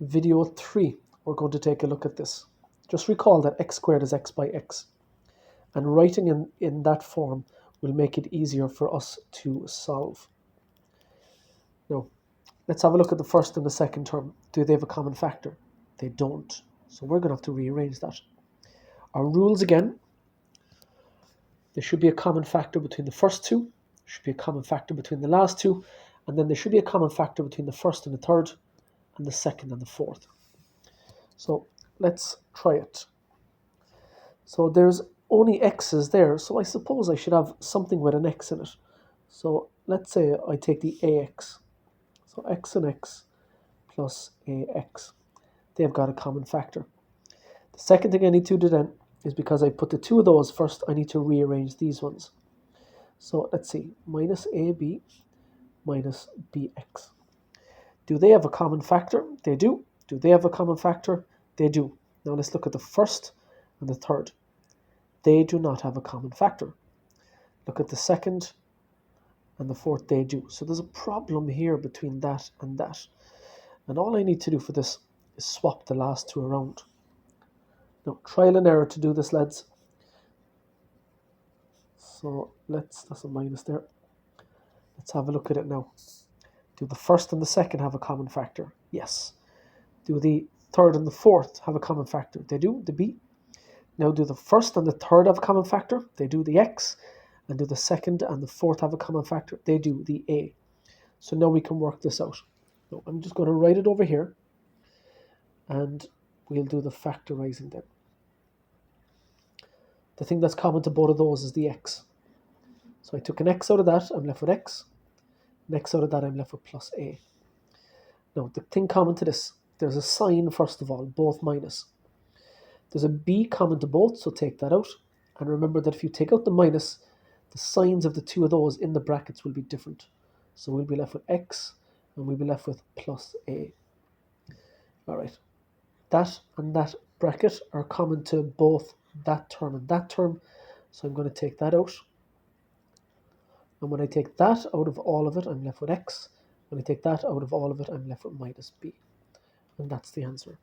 Video 3, we're going to take a look at this. Just recall that x squared is x by x. And writing in that form will make it easier for us to solve. Now, let's have a look at the first and the second term. Do they have a common factor? They don't. So we're going to have to rearrange that. Our rules again, there should be a common factor between the first two, there should be a common factor between the last two, and then there should be a common factor between the first and the third, and the second and the fourth. So let's try it. So there's only x's there, so I suppose I should have something with an x in it. So let's say I take the ax. So x and x plus ax. They've got a common factor. The second thing I need to do then is, because I put the two of those first, I need to rearrange these ones. So let's see, minus ab minus bx. Do they have a common factor? They do. Do they have a common factor? They do. Now let's look at the first and the third. They do not have a common factor. Look at the second and the fourth, they do. So there's a problem here between that and that. And all I need to do for this is swap the last two around. Now, trial and error to do this, lads. So that's a minus there. Let's have a look at it now. Do the first and the second have a common factor? Yes. Do the third and the fourth have a common factor? They do, the b. Now, do the first and the third have a common factor? They do, the x. And do the second and the fourth have a common factor? They do, the a. So now we can work this out. Now, I'm just going to write it over here, and we'll do the factorising then. The thing that's common to both of those is the x. So I took an x out of that, I'm left with x. An x out of that, I'm left with plus a. Now, the thing common to this, there's a sign first of all, both minus. There's a b common to both, so take that out. And remember that if you take out the minus, the signs of the two of those in the brackets will be different. So we'll be left with x, and we'll be left with plus a. All right. That and that bracket are common to both that term and that term. So I'm going to take that out. And when I take that out of all of it, I'm left with x. When I take that out of all of it, I'm left with minus b. And that's the answer.